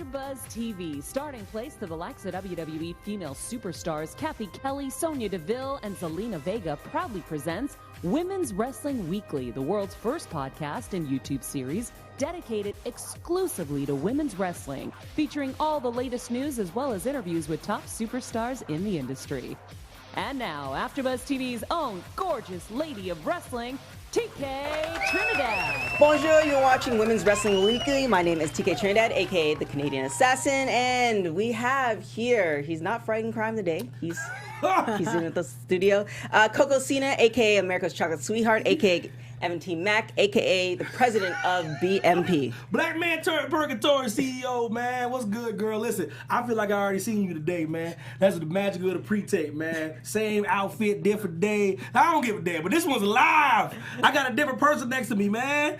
AfterBuzz TV, starting place to the likes of WWE female superstars Kathy Kelly, Sonya Deville, and Zelina Vega proudly presents Women's Wrestling Weekly, the world's first podcast and YouTube series dedicated exclusively to women's wrestling, featuring all the latest news as well as interviews with top superstars in the industry. And now, AfterBuzz TV's own gorgeous lady of wrestling, TK Trinidad. Bonjour, you're watching Women's Wrestling Weekly. My name is TK Trinidad, aka the Canadian Assassin, and we have here, he's not fighting crime today, he's in the studio, Coco Cena, aka America's Chocolate Sweetheart, aka Evan Mack, aka the president of BMP. Black man turned purgatory CEO, man. What's good, girl? Listen, I feel like I already seen you today, man. That's the magic of the pre-tape, man. Same outfit, different day. I don't give a damn, but this one's live. I got a different person next to me, man.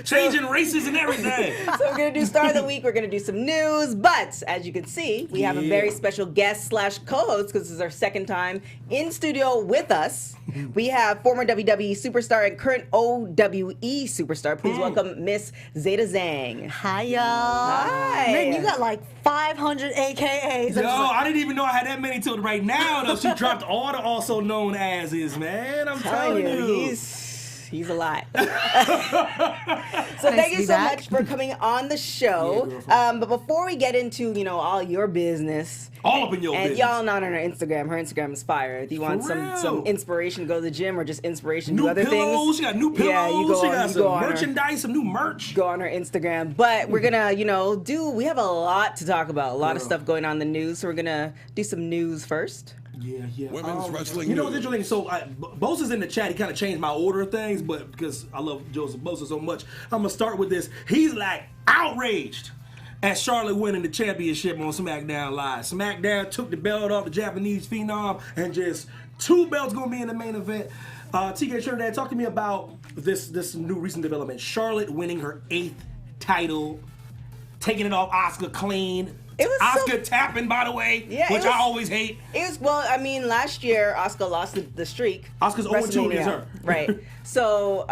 Changing races and everything. So we're going to do Star of the Week. We're going to do some news. But as you can see, we have a very special guest slash co-host because this is our second time in studio with us. We have former WWE superstar and current OWE superstar. Please welcome Miss Zeda Zhang. Hi, y'all. Hi. Man, you got like 500 AKAs. Yo, I didn't even know I had that many till right now, though. She dropped all the also known as, man. I'm telling you. He's a lot. So thank you so much for coming on the show. But before we get into, all your business. All up in your business. And y'all not on her Instagram. Her Instagram is fire. If you want some inspiration, go to the gym or just inspiration, do other things. She got new pillows. Yeah, she got some merchandise, some new merch. Go on her Instagram. But we're going to, we have a lot to talk about. A lot of stuff going on in the news. So we're going to do some news first. Yeah. Women's wrestling. You know what's interesting? So Bosa's in the chat. He kind of changed my order of things, but because I love Joseph Bosa so much, I'm gonna start with this. He's like outraged at Charlotte winning the championship on SmackDown Live. SmackDown took the belt off the Japanese Phenom, and just 2 belts gonna be in the main event. TK Trinidad, talk to me about this new recent development. Charlotte winning her 8th title, taking it off Asuka clean. Asuka tapping, by the way, which I always hate. Last year, Asuka lost the streak. Asuka's 0-2 against her. Right. So,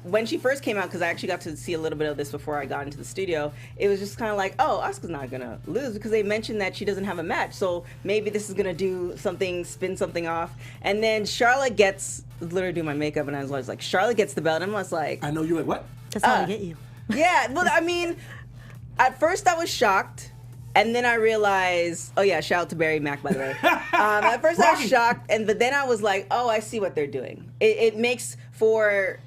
when she first came out, because I actually got to see a little bit of this before I got into the studio, it was just kind of like, oh, Asuka's not going to lose because they mentioned that she doesn't have a match. So, maybe this is going to do something, spin something off. And then Charlotte gets, literally do my makeup, and I was like, Charlotte gets the belt. And I was like... I know, you're like, what? That's how I get you. Yeah, well, at first I was shocked. And then I realized, shout out to Barry Mack, by the way. At first I was shocked, but then I was like, oh, I see what they're doing. It makes for,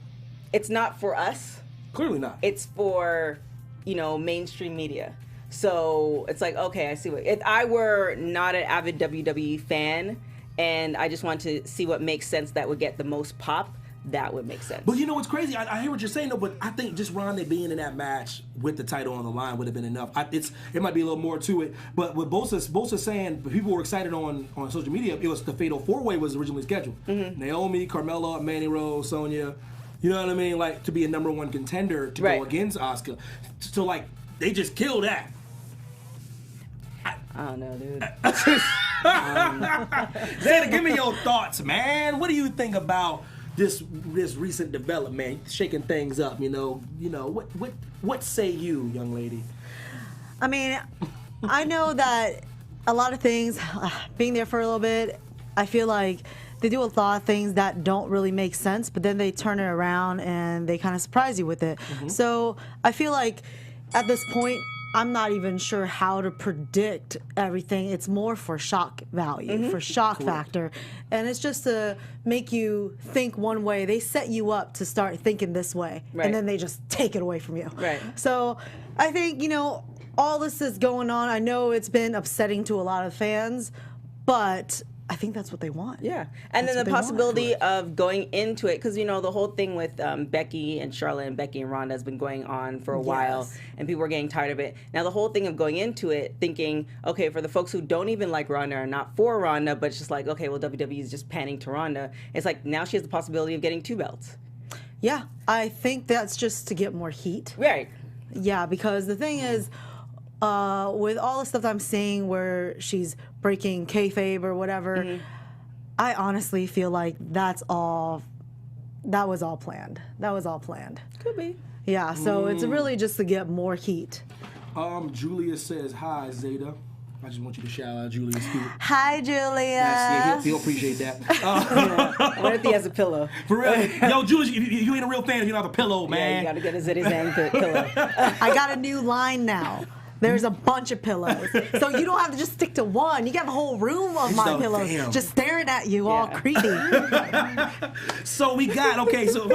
it's not for us. Clearly not. It's for, mainstream media. So it's like, okay, I see what, if I were not an avid WWE fan and I just want to see what makes sense that would get the most pop, that would make sense. But you know what's crazy? I hear what you're saying, though, but I think just Ronda being in that match with the title on the line would have been enough. It might be a little more to it, but with Bosa saying, people were excited on social media, it was the Fatal 4-Way was originally scheduled. Mm-hmm. Naomi, Carmella, Mandy Rose, Sonya, you know what I mean? Like, to be a number 1 contender to go against Asuka. So, like, they just killed that. I don't know, dude. Zeda, give me your thoughts, man. What do you think about this recent development, shaking things up, what say you, young lady? I mean, I know that a lot of things, being there for a little bit, I feel like they do a lot of things that don't really make sense, but then they turn it around and they kind of surprise you with it. Mm-hmm. So I feel like at this point, I'm not even sure how to predict everything. It's more for shock value, for shock factor. And it's just to make you think one way. They set you up to start thinking this way, and then they just take it away from you. Right. So I think, all this is going on. I know it's been upsetting to a lot of fans, but I think that's what they want. Yeah. And then the possibility of going into it, because, the whole thing with Becky and Charlotte and Becky and Ronda has been going on for a while, and people are getting tired of it. Now, the whole thing of going into it, thinking, okay, for the folks who don't even like Ronda or not for Ronda, but it's just like, okay, well, WWE is just panning to Ronda. It's like, now she has the possibility of getting 2 belts. Yeah. I think that's just to get more heat. Right. Yeah, because the thing is, with all the stuff I'm seeing where she's breaking kayfabe or whatever, I honestly feel like that was all planned. That was all planned. Could be. Yeah, so it's really just to get more heat. Julia says, hi, Zeda. I just want you to shout out Julia's feet. Hi, Julia. He'll appreciate that. I wonder if he has a pillow. For real. Yo, Julia, you ain't a real fan if you don't have a pillow, man. Yeah, you gotta get a Zeda Zhang pillow. I got a new line now. There's a bunch of pillows. So you don't have to just stick to one. You got a whole room of my pillows just staring at you all creepy. So we got, so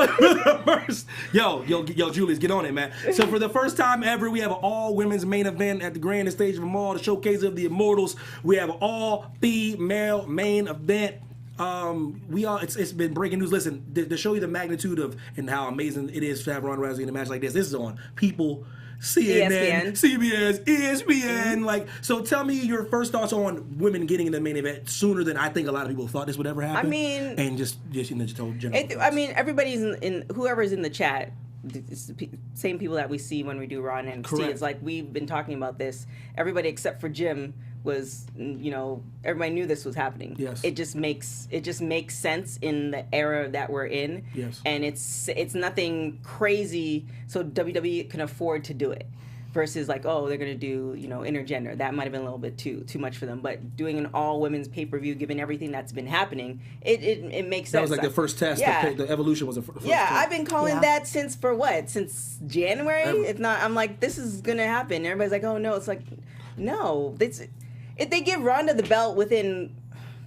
first, yo, Julius, get on it, man. So for the first time ever, we have an all-women's main event at the grandest stage of them all, the Showcase of the Immortals. We have an all-female main event. It's been breaking news. Listen, to show you the magnitude of and how amazing it is to have Ronda Rousey in a match like this is on People, CNN, CBS, ESPN. So tell me your first thoughts on women getting in the main event sooner than I think a lot of people thought this would ever happen. I mean, and just told general. Everybody's in whoever's in the chat. It's the same people that we see when we do Raw and NXT. Correct. It's like we've been talking about this. Everybody except for Jim was, everybody knew this was happening. Yes. It just makes sense in the era that we're in. Yes. And it's nothing crazy, so WWE can afford to do it. Versus they're gonna do intergender. That might have been a little bit too much for them. But doing an all women's pay-per-view, given everything that's been happening, it makes sense. That was the first test. Yeah. The evolution was the first. Yeah, test. I've been calling that since January. It's not. I'm like, this is gonna happen. Everybody's like, oh no. It's like, no. If they give Ronda the belt within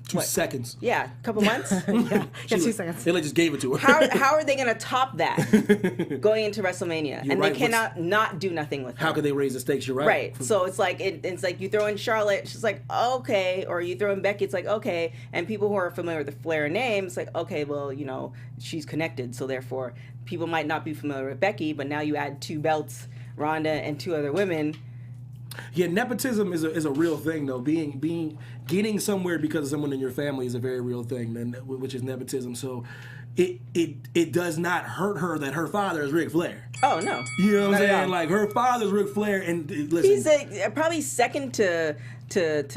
2 seconds. Yeah, a couple months. Yeah, 2 seconds. They just gave it to her. How are they going to top that going into WrestleMania? You're right. They cannot not do nothing with her. How could they raise the stakes? You're right. Right. So it's like it's like you throw in Charlotte, she's like okay, or you throw in Becky, it's like okay, and people who are familiar with the Flair name, it's like okay, well she's connected, so therefore people might not be familiar with Becky, but now you add 2 belts, Ronda and 2 other women. Yeah, nepotism is a real thing though. Getting somewhere because of someone in your family is a very real thing, which is nepotism. So it does not hurt her that her father is Ric Flair. Oh no, you know what I'm saying? Like her father's Ric Flair, and listen, he's probably second to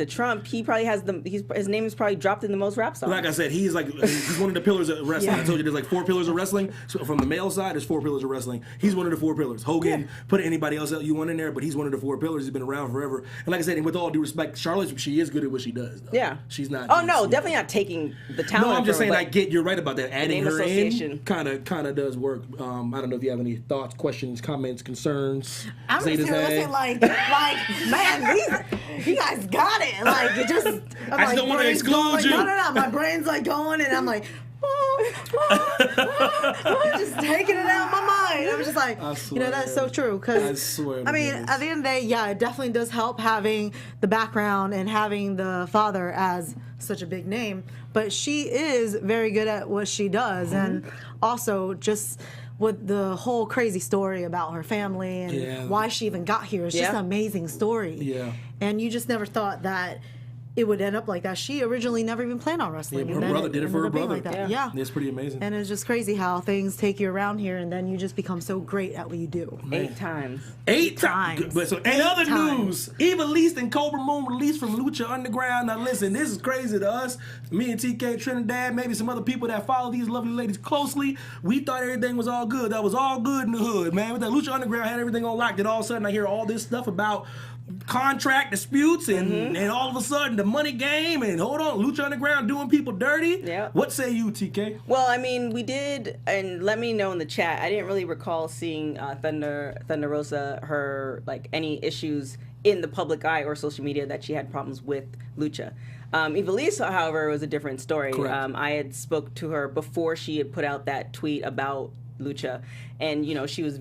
Trump. He probably has his name is probably dropped in the most rap songs. Like I said, he's one of the pillars of wrestling. I told you there's 4 pillars of wrestling. So from the male side, there's 4 pillars of wrestling. He's one of the 4 pillars. Hogan, put anybody else you want in there, but he's one of the 4 pillars. He's been around forever. And like I said, and with all due respect, Charlotte, she is good at what she does. Though. Yeah, she's not. Oh no, definitely not taking the talent. No, I'm just saying. You're right about that. Adding her in kind of does work. I don't know if you have any thoughts, questions, comments, concerns. I'm just listening like man, you guys got it. Like it just. I just don't want to exclude you. No. My brain's going, and I'm like. Just taking it out of my mind. I'm just like, that's so true. Because I mean, at the end of the day, it definitely does help having the background and having the father as such a big name. But she is very good at what she does, and also just with the whole crazy story about her family and why she even got here. It's just an amazing story. Yeah, and you just never thought that it would end up like that. She originally never even planned on wrestling. Yeah, her brother did it for her brother. Like that. Yeah. It's pretty amazing. And it's just crazy how things take you around here, and then you just become so great at what you do. 8 times. 8 times. But so, and other news, Eva Least and Cobra Moon released from Lucha Underground. Now listen, this is crazy to us. Me and TK Trinidad, maybe some other people that follow these lovely ladies closely. We thought everything was all good. That was all good in the hood, man. With that Lucha Underground had everything on lock. Then all of a sudden I hear all this stuff about contract disputes and all of a sudden the money game and hold on, Lucha Underground doing people dirty. Yeah. What say you, TK? Well, I mean, we did, and let me know in the chat. I didn't really recall seeing Thunder Rosa, her any issues in the public eye or social media that she had problems with Lucha. Ivelisse, however, was a different story. I had spoke to her before she had put out that tweet about Lucha, and she was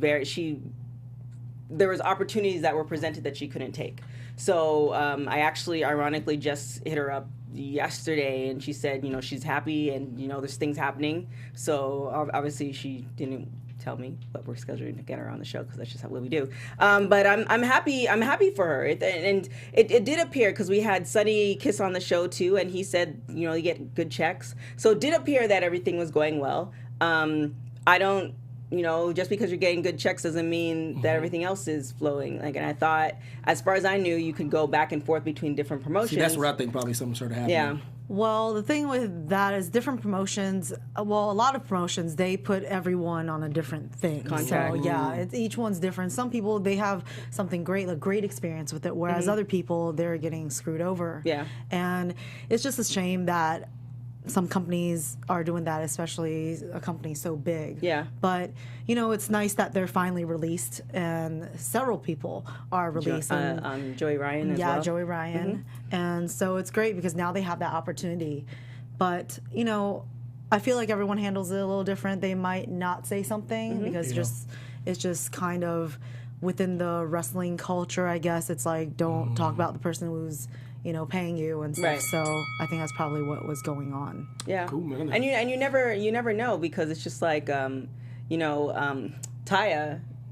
there was opportunities that were presented that she couldn't take. So I actually, ironically, just hit her up yesterday, and she said, she's happy, and there's things happening. So obviously, she didn't tell me, but we're scheduling to get her on the show because that's just what we do. But I'm happy. I'm happy for her, it did appear, because we had Sonny Kiss on the show too, and he said, you get good checks. So it did appear that everything was going well. I don't. Just because you're getting good checks doesn't mean that everything else is flowing. And I thought, as far as I knew, you could go back and forth between different promotions. See, that's where I think probably something started happening. Yeah. Well, the thing with that is different promotions. Well, a lot of promotions, they put everyone on a different thing. Contract. So yeah, each one's different. Some people, they have something great, a great experience with it, whereas other people, they're getting screwed over. Yeah. And it's just a shame that some companies are doing that, especially a company so big. Yeah. But, you know, it's nice that they're finally released, and several people are released. Joey Ryan as well. Yeah, Joey Ryan. And so it's great because now they have that opportunity. But, you know, I feel like everyone handles it a little different. They might not say something because it's just kind of within the wrestling culture, I guess. It's like, don't talk about the person who's, you know, paying you and stuff. Right. So I think that's probably what was going on. Yeah. Cool, man. And you never know, because it's just like Taya.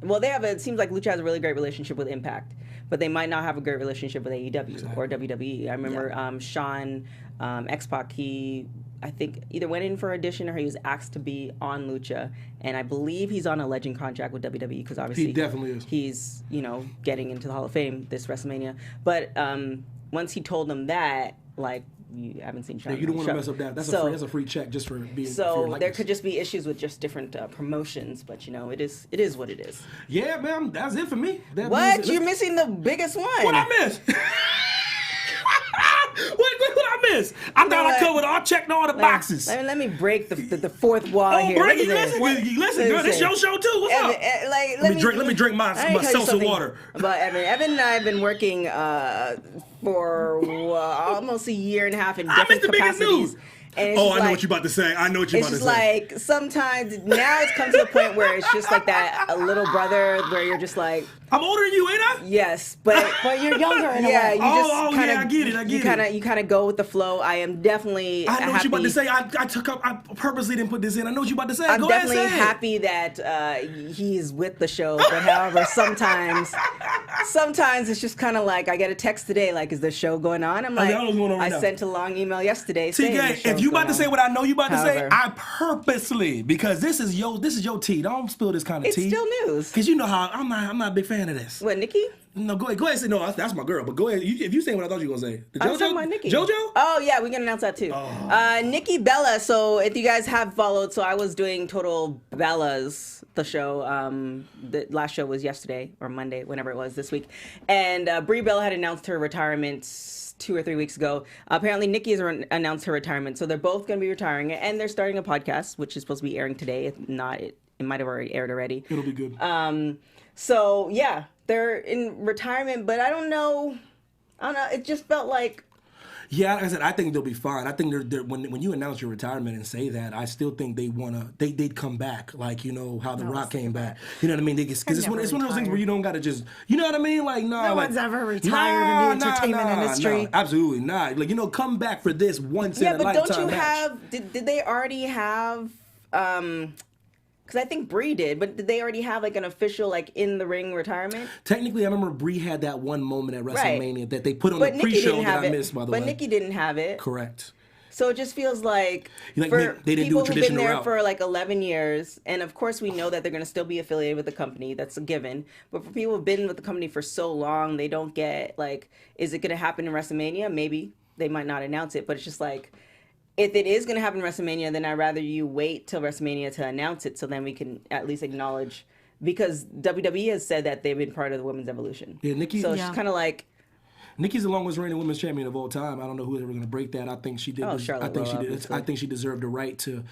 Well, it seems like Lucha has a really great relationship with Impact, but they might not have a great relationship with AEW or WWE. I remember Sean X-Pac, he, I think, either went in for audition or he was asked to be on Lucha, and I believe he's on a legend contract with WWE because obviously he definitely is. He's, you know, getting into the Hall of Fame this WrestleMania. But once he told them that, like, you haven't seen Sean. Yeah, you don't want to mess up that. That's a free check just for being. So there could just be issues with just different promotions, but you know, it is what it is. Yeah, man, that's it for me. What? You're missing the biggest one. What I miss? What I miss? I thought I covered all, checked all the boxes. Let me break the fourth wall here. Break it. Listen, girl, this your show too. What's up? Let me drink my seltzer water. But Evan and I have been working for almost a year and a half in different capacities. I know what you're about to say. It's just like sometimes now it's come to the point where it's just like that a little brother where you're just like, I'm older than you, ain't I? Yes, but you're younger in a way. I get it. You kind of go with the flow. I am definitely. I know what you're about to say. I purposely didn't put this in. I know what you're about to say. I'm definitely happy that he's with the show. But however, sometimes it's just kind of like I get a text today, like, is the show going on? I'm like, I sent a long email yesterday. If you about to say what I know you about to say, I purposely, because this is your tea. Don't spill this kind of tea. It's still news. Because you know how I'm not a big fan of this. What, Nikki? No, go ahead. Say no. That's my girl. But go ahead. If you say what I thought you were gonna say, I was talking about Nikki. JoJo? Oh yeah, we can announce that too. Nikki Bella. So if you guys have followed, so I was doing Total Bellas, the show. The last show was yesterday or Monday, whenever it was this week, and Brie Bella had announced her retirement 2 or 3 weeks ago. Apparently, Nikki has announced her retirement, so they're both going to be retiring, and they're starting a podcast, which is supposed to be airing today. If not, it might have already aired already. It'll be good. So yeah, they're in retirement, but I don't know. It just felt like. Yeah, like I said, I think they'll be fine. I think when you announce your retirement and say that, I still think they'd come back, like, you know how The Rock came back. You know what I mean? Because it's one of those things where you don't gotta just, you know what I mean? Like no one's ever retired in the entertainment industry. No, absolutely not. Like, you know, come back for this once in a lifetime match. Yeah, but don't you have? Did they already have? Because I think Brie did, but did they already have like an official like in the ring retirement? Technically, I remember Brie had that one moment at WrestleMania that they put on the pre-show that I missed, by the way. But Nikki didn't have it. Correct. So it just feels like for they didn't people do a who've been there route. for like 11 years, and of course we know that they're going to still be affiliated with the company. That's a given. But for people who've been with the company for so long, they don't get like, is it going to happen in WrestleMania? Maybe. They might not announce it, but it's just like, if it is going to happen in WrestleMania, then I'd rather you wait till WrestleMania to announce it so then we can at least acknowledge, because WWE has said that they've been part of the women's evolution. Yeah, Nikki. So it's kind of like. Nikki's the longest reigning women's champion of all time. I don't know who's ever going to break that. I think she did. I think she deserved the right to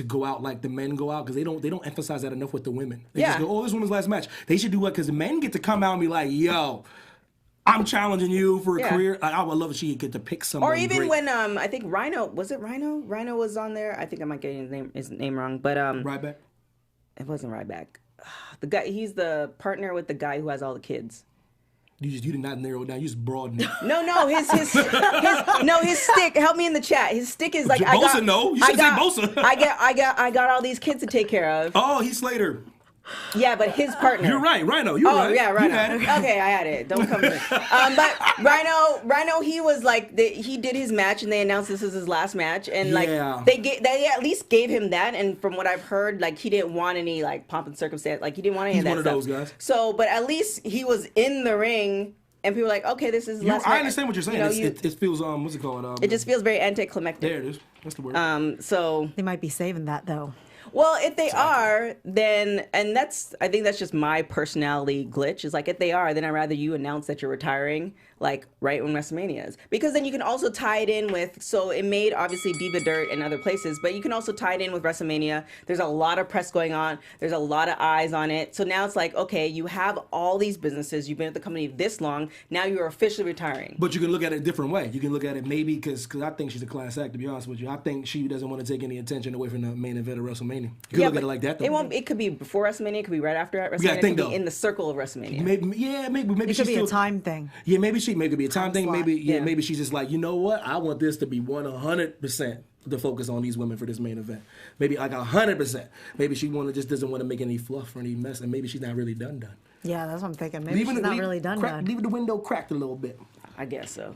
go out like the men go out, because they don't emphasize that enough with the women. They just go, this women's last match. They should do what? Because the men get to come out and be like, yo, I'm challenging you for a career. I would love if she could get to pick someone. Or even great. when I think Rhino, was it Rhino? Rhino was on there. I think I might get his name wrong, but Ryback. It wasn't Ryback. The guy, he's the partner with the guy who has all the kids. You did not narrow it down. You just broadened it. No, his stick. Help me in the chat. His stick is like Bosa. No, you should say Bosa. I got all these kids to take care of. Oh, he's Slater. Yeah, but his partner. You're right, Rhino. You're right. Oh, yeah, Rhino. You had it. Okay, I had it. Don't come to me. But Rhino, he was like, he did his match, and they announced this is his last match, and like they at least gave him that. And from what I've heard, like he didn't want any like pomp and circumstance, like he didn't want any of that stuff. He's one of those guys. So, but at least he was in the ring and people are like, okay, this is less. I understand what you're saying. It feels what's it called? It just feels very anticlimactic. There it is. That's the word. So They might be saving that though. well, if they are, then I think that's just my personality glitch. Is like if they are, then I'd rather you announce that you're retiring, like right when WrestleMania is, because then you can also tie it in with. So it made obviously Diva Dirt and other places, but you can also tie it in with WrestleMania. There's a lot of press going on. There's a lot of eyes on it. So now it's like, okay, you have all these businesses. You've been at the company this long. Now you're officially retiring. But you can look at it a different way. You can look at it maybe because I think she's a class act. To be honest with you, I think she doesn't want to take any attention away from the main event of WrestleMania. You can look at it like that. Though. It won't. It could be before WrestleMania. It could be right after WrestleMania. Yeah, I think it could be in the circle of WrestleMania. Maybe It could be a time thing. Yeah, maybe it could be a time thing. slot. Maybe she's just like, you know what? I want this to be 100% the focus on these women for this main event. Maybe like 100%. Maybe she doesn't want to make any fluff or any mess, and maybe she's not really done. Yeah, that's what I'm thinking. Maybe she's not really done. Leaving the window cracked a little bit. I guess so.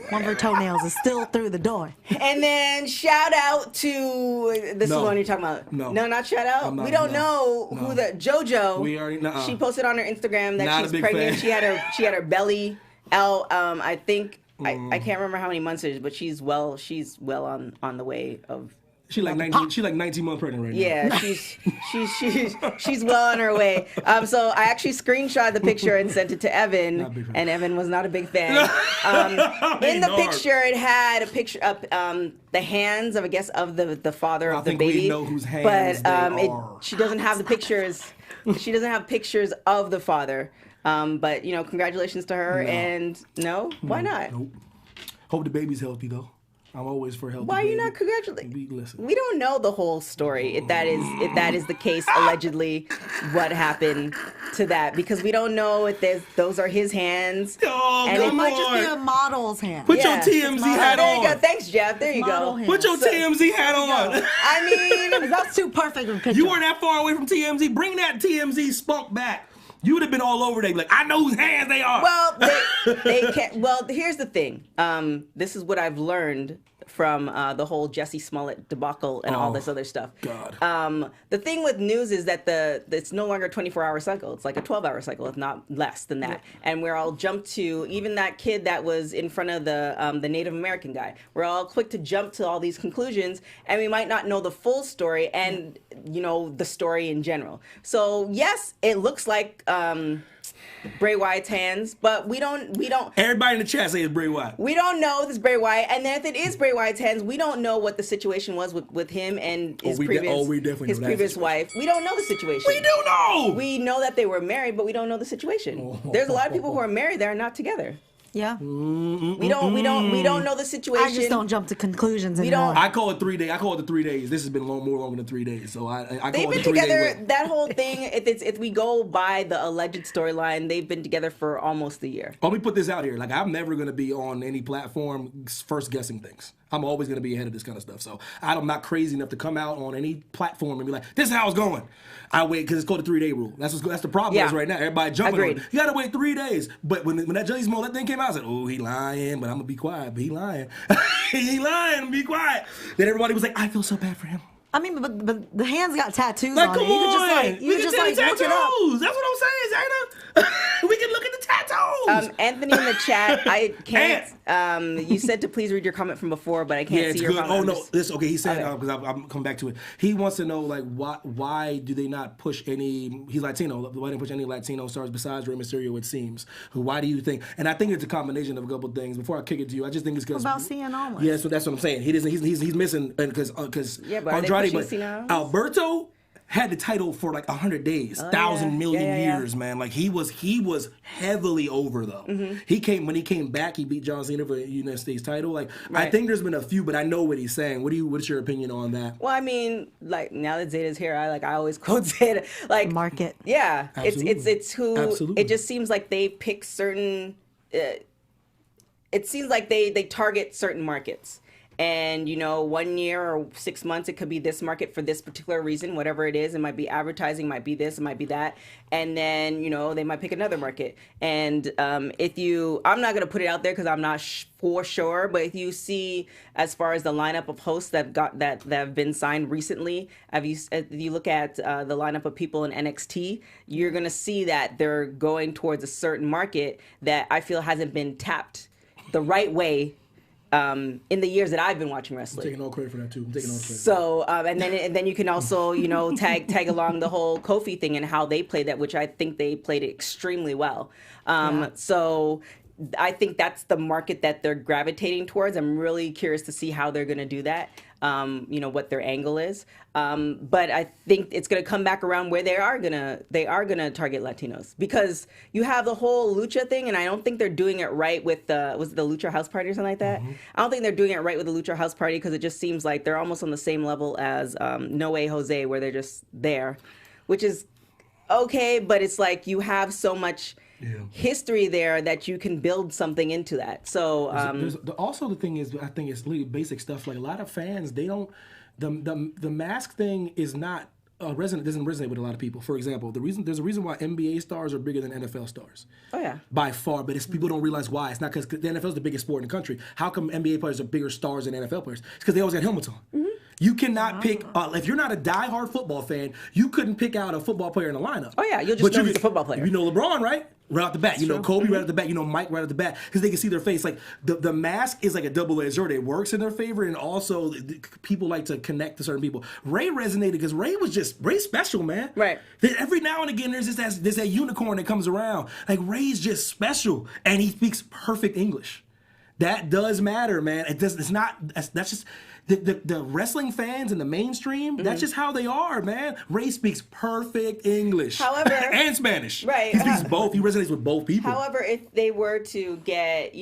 One of her toenails is still through the door. And then shout out to this is the one you're talking about. No, not shout out. We don't know who the JoJo. We already know. She posted on her Instagram that Not she's a big pregnant. fan. She had her belly out. I think I can't remember how many months it is, but she's well on the way of. She's like 19 months pregnant right now. Yeah, she's well on her way. So I actually screenshot the picture and sent it to Evan, and Evan was not a big fan. In the picture, it had a picture of the hands of the father of the baby. We know whose hands but they are. she doesn't have the pictures. She doesn't have pictures of the father. But congratulations to her. No. And why not? Nope. Hope the baby's healthy though. I'm always for healthy. Why are you not congratulating? We don't know the whole story. If that is the case, allegedly, what happened to that? Because we don't know if those are his hands. Oh, and It might just be a model's hand. Put your TMZ hat there you go. on. Thanks, Jeff. There you Model go. hand. Put your TMZ hat on. I mean, That's too perfect of a picture. You weren't that far away from TMZ. Bring that TMZ spunk back. You would have been all over there, like, I know whose hands they are. well, they can't. Well, here's the thing. This is what I've learned from the whole Jussie Smollett debacle and all this other stuff. God. The thing with news is that it's no longer a 24-hour cycle. It's like a 12-hour cycle, if not less than that. And we're all jumped to, even that kid that was in front of the Native American guy. We're all quick to jump to all these conclusions, and we might not know the full story and, the story in general. So, yes, it looks like Bray Wyatt's hands, but we don't. Everybody in the chat say it's Bray Wyatt. We don't know if it's Bray Wyatt, and then if it is Bray Wyatt's hands, we don't know what the situation was with him and his previous wife. We don't know the situation. We do know. We know that they were married, but we don't know the situation. There's a lot of people who are married that are not together. Yeah. We don't know the situation. I just don't jump to conclusions anymore. I call it 3 days. I call it the 3 days. This has been more longer than 3 days. So I they've call been it 3 together. days. That whole thing. If we go by the alleged storyline, they've been together for almost a year. Let me put this out here. Like, I'm never going to be on any platform first guessing things. I'm always going to be ahead of this kind of stuff. So I'm not crazy enough to come out on any platform and be like, this is how it's going. I wait because it's called the 3-day rule. That's the problem is right now. Everybody jumping on it. You got to wait 3 days. But when that Jussie Smollett thing came out, I said, oh, he lying, but I'm going to be quiet. But he lying. He lying, be quiet. Then everybody was like, I feel so bad for him. I mean, but the hands got tattoos Like, on come it. You on. could just look it up. That's what I'm saying, Zeda. We can look at the tattoos. Anthony in the chat, I can't. You said to please read your comment from before, but I can't see your comment. Oh no, okay. He said because I'm coming back to it. He wants to know like why do they not push any? He's Latino. Why didn't push any Latino stars besides Rey Mysterio? It seems. Why do you think? And I think it's a combination of a couple things. Before I kick it to you, I just think it's because What about Cien Almas? Yeah, so that's what I'm saying. He doesn't. He's missing because but Andrade, but Alberto had the title for like 100 days, 1,000 million years, man. Like he was heavily over though. Mm-hmm. When he came back, he beat John Cena for the United States title. Like I think there's been a few, but I know what he's saying. What's your opinion on that? Well, I mean, like now that Zeda's here, I always quote Zeda. Like market. Yeah, absolutely. it's who. Absolutely. It just seems like they pick certain. It seems like they target certain markets. And, 1 year or 6 months, it could be this market for this particular reason, whatever it is. It might be advertising, might be this, it might be that. And then, they might pick another market. And I'm not going to put it out there because I'm not for sure, but if you see, as far as the lineup of hosts that have been signed recently, if you look at the lineup of people in NXT, you're going to see that they're going towards a certain market that I feel hasn't been tapped the right way in the years that I've been watching wrestling. I'm taking all credit for that too. I'm taking all credit. So and then you can also tag along the whole Kofi thing and how they played that, which I think they played it extremely well. So I think that's the market that they're gravitating towards. I'm really curious to see how they're going to do that. What their angle is. But I think it's going to come back around where they are going to target Latinos, because you have the whole lucha thing, and I don't think they're doing it right with was it the Lucha House Party or something like that? Mm-hmm. I don't think they're doing it right with the Lucha House Party, because it just seems like they're almost on the same level as No Way Jose, where they're just there, which is okay, but it's like you have so much history there that you can build something into that. So also the thing is, I think it's really basic stuff. Like a lot of fans, they don't the mask thing is not doesn't resonate with a lot of people. For example, there's a reason why NBA stars are bigger than NFL stars. Oh yeah, by far. But people don't realize why. It's not because the NFL is the biggest sport in the country. How come NBA players are bigger stars than NFL players? It's because they always got helmets on. Mm-hmm. You cannot pick, if you're not a diehard football fan, you couldn't pick out a football player in the lineup. Oh yeah, you'll just know he's a football player. You know LeBron, right? Right off the bat. You know Kobe right off the bat. You know Mike right off the bat. Because they can see their face. Like the mask is like a double-edged sword. It works in their favor, and also people like to connect to certain people. Ray resonated because Ray's special, man. Right. Every now and again, there's that unicorn that comes around. Like Ray's just special, and he speaks perfect English. That does matter, man. That's just the wrestling fans in the mainstream. That's just how they are, man. Ray speaks perfect English, however, and Spanish. Right, he speaks both. He resonates with both people. However, if they were to get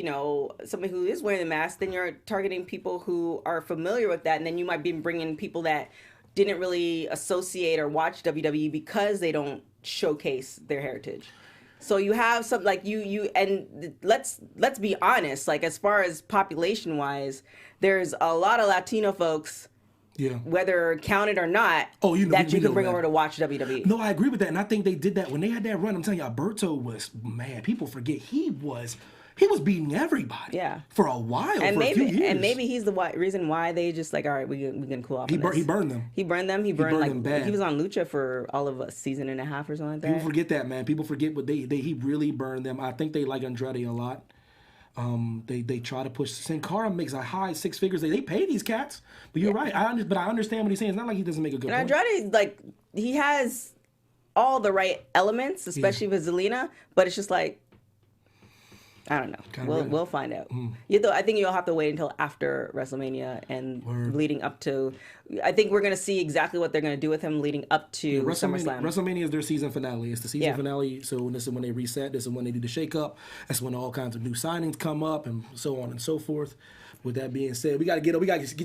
somebody who is wearing the mask, then you're targeting people who are familiar with that, and then you might be bringing people that didn't really associate or watch WWE because they don't showcase their heritage. So you have some like you and let's be honest, like as far as population wise, there's a lot of Latino folks, whether counted or not, that you can bring over to watch WWE. No, I agree with that, and I think they did that when they had that run. I'm telling you, Alberto was, man, people forget he was beating everybody for a while, and for a few years. And maybe he's the reason why they just like, all right, we're gonna cool off. He burned them. He burned them. He burned them bad. He was on Lucha for all of a season and a half or something like that. People forget that, man. People forget what he really burned them. I think they like Andrade a lot. They try to push. Sin Cara makes a high six figures. They pay these cats, but you're right. I understand what he's saying. It's not like he doesn't make a good point. Andrade, like, he has all the right elements, especially with Zelina, but it's just like, I don't know. We'll find out. I think you'll have to wait until after WrestleMania and leading up to. I think we're going to see exactly what they're going to do with him leading up to SummerSlam. WrestleMania is their season finale. It's the season finale. So this is when they reset. This is when they do the shake-up. That's when all kinds of new signings come up and so on and so forth. With that being said, we got to get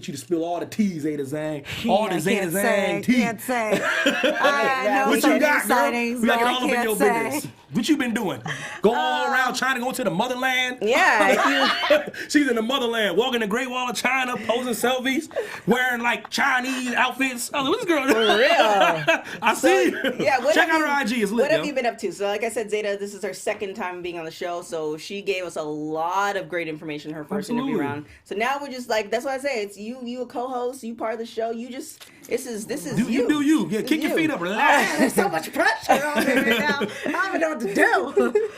you to spill all the tea, Zeda Zhang. All the Zeda Zhang tea. Can't say. I know what you got, girl? We got to get all up in your business. What you been doing? Go all around China, going to the motherland? Yeah. She's in the motherland, walking the Great Wall of China, posing selfies, wearing like Chinese outfits. Oh, what's this girl? For real. I see. Yeah. Check out her IG. It's lit. What have you been up to? So, like I said, Zeda, this is her second time being on the show, so she gave us a lot of great information her first interview round. So now we're just like, that's what I say. It's you a co-host, you part of the show. You just this is you. You do you. Yeah, kick your feet up, relax. There's so much pressure on me right now. I don't even know what to do.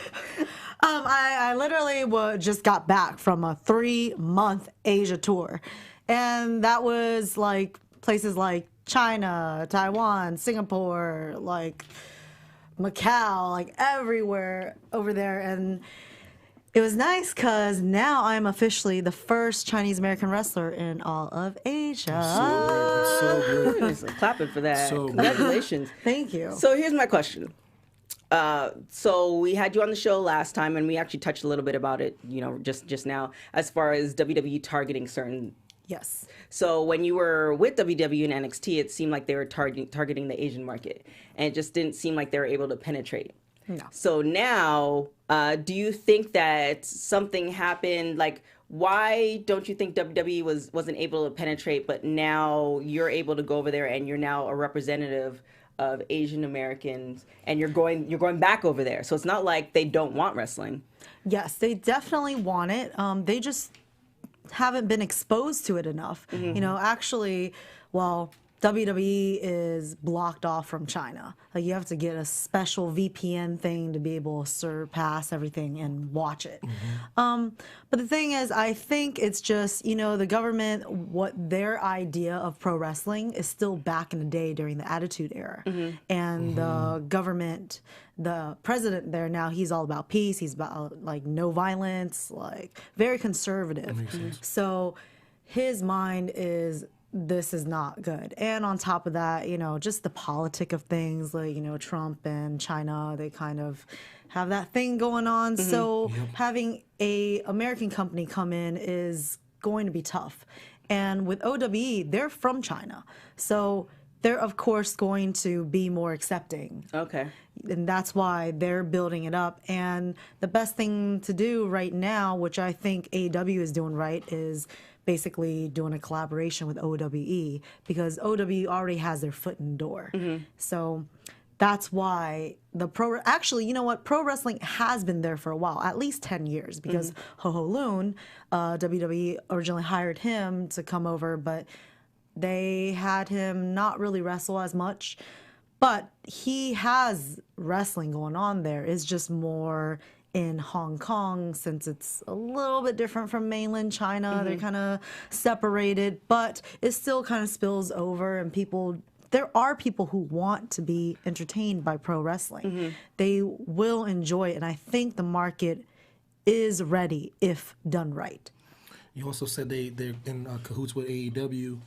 I literally just got back from a 3-month Asia tour, and that was like places like China, Taiwan, Singapore, like Macau, like everywhere over there, and it was nice because now I'm officially the first Chinese American wrestler in all of Asia. So good. Clapping for that. So congratulations. Thank you. So here's my question. So we had you on the show last time, and we actually touched a little bit about it, just now, as far as WWE targeting certain. Yes. So when you were with WWE and NXT, it seemed like they were targeting the Asian market, and it just didn't seem like they were able to penetrate. No. So now, do you think that something happened? Like, why don't you think WWE wasn't able to penetrate, but now you're able to go over there and you're now a representative of Asian Americans, and you're going back over there. So it's not like they don't want wrestling. Yes, they definitely want it. They just haven't been exposed to it enough. You know, actually, well, WWE is blocked off from China. Like, you have to get a special VPN thing to be able to surpass everything and watch it. But the thing is, I think it's just, you know, the government, what their idea of pro wrestling is still back in the day during the Attitude Era. And the government, the president there now, he's all about peace. He's about, like, no violence, like, very conservative. So his mind is, this is not good. And on top of that, you know, just the politic of things, like, you know, Trump and China, they kind of have that thing going on. So having a American company come in is going to be tough. And with OWE, they're from China. So they're, of course, going to be more accepting. Okay. And that's why they're building it up. And the best thing to do right now, which I think AEW is doing right, is basically doing a collaboration with OWE, because OWE already has their foot in the door. So that's why actually, you know what? Pro wrestling has been there for a while, at least 10 years, because Ho Ho Lun, WWE originally hired him to come over, but they had him not really wrestle as much. But he has wrestling going on there. It's just more in Hong Kong, since it's a little bit different from mainland China. They're kind of separated, but it still kind of spills over, and there are people who want to be entertained by pro wrestling. They will enjoy it, and I think the market is ready if done right. You also said they're in cahoots with AEW. You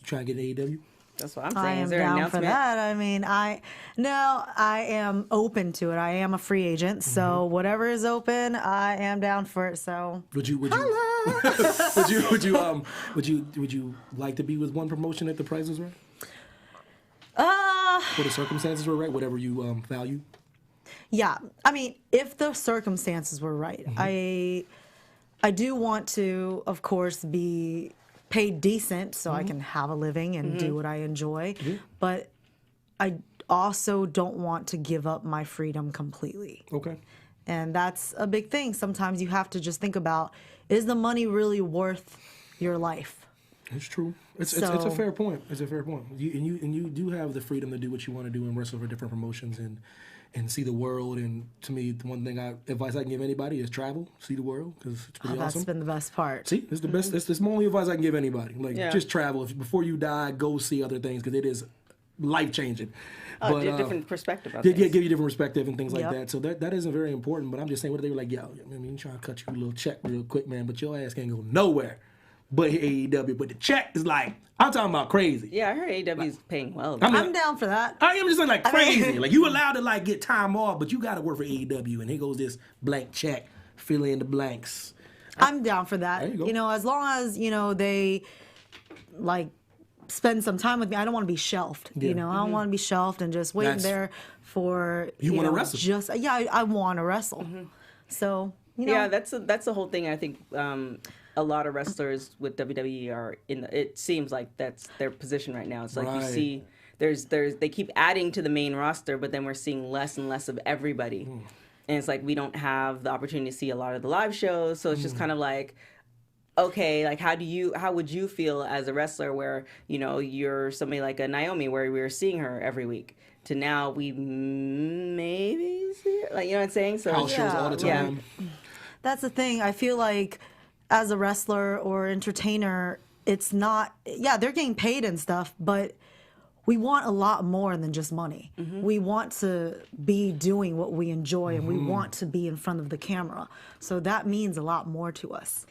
trying to get AEW? That's what I'm saying. I am Is there an down for announcement? that. I mean, I am open to it. I am a free agent, so whatever is open, I am down for it. So Would you like to be with one promotion if the price was right? Or the circumstances were right, whatever you value? Yeah, I mean, if the circumstances were right, I do want to, of course, be paid decent so I can have a living and do what I enjoy. But I also don't want to give up my freedom completely. Okay. And that's a big thing. Sometimes you have to just think about, is the money really worth your life? It's true. It's a fair point. It's a fair point. You do have the freedom to do what you want to do and wrestle for different promotions and see the world. And to me, the one thing advice I can give anybody is travel, see the world, because it's pretty awesome. That's been the best part. See, it's the best. It's the only advice I can give anybody. Like, just travel. Before you die, go see other things, because it is life changing. Different perspective. Give you different perspective and things like that. So that isn't very important. But I'm just saying, what they were like, yo, I mean, trying to cut you a little check real quick, man, but your ass can't go nowhere. But AEW, but the check is like, I'm talking about crazy. Yeah, I heard AEW's paying well. I'm down for that. I am just saying, like, crazy. Like, you allowed to, like, get time off, but you got to work for AEW, and here goes this blank check, fill in the blanks. I'm down for that. There you go. You know, as long as, you know, they, like, spend some time with me. I don't want to be shelved. Yeah. You know, I don't want to be shelved and just waiting there for, You want to wrestle. I want to wrestle. So, you know. Yeah, that's the whole thing. I think a lot of wrestlers with WWE are it seems like that's their position right now. It's like you see they keep adding to the main roster, but then we're seeing less and less of everybody. And it's like we don't have the opportunity to see a lot of the live shows, so it's just kind of like, okay, like how would you feel as a wrestler where, you know, you're somebody like a Naomi where we were seeing her every week to now we maybe see her, like, you know what I'm saying? So House shows all the time. Yeah. That's the thing. I feel like as a wrestler or entertainer, it's not, they're getting paid and stuff, but we want a lot more than just money. We want to be doing what we enjoy, and we want to be in front of the camera. So that means a lot more to us.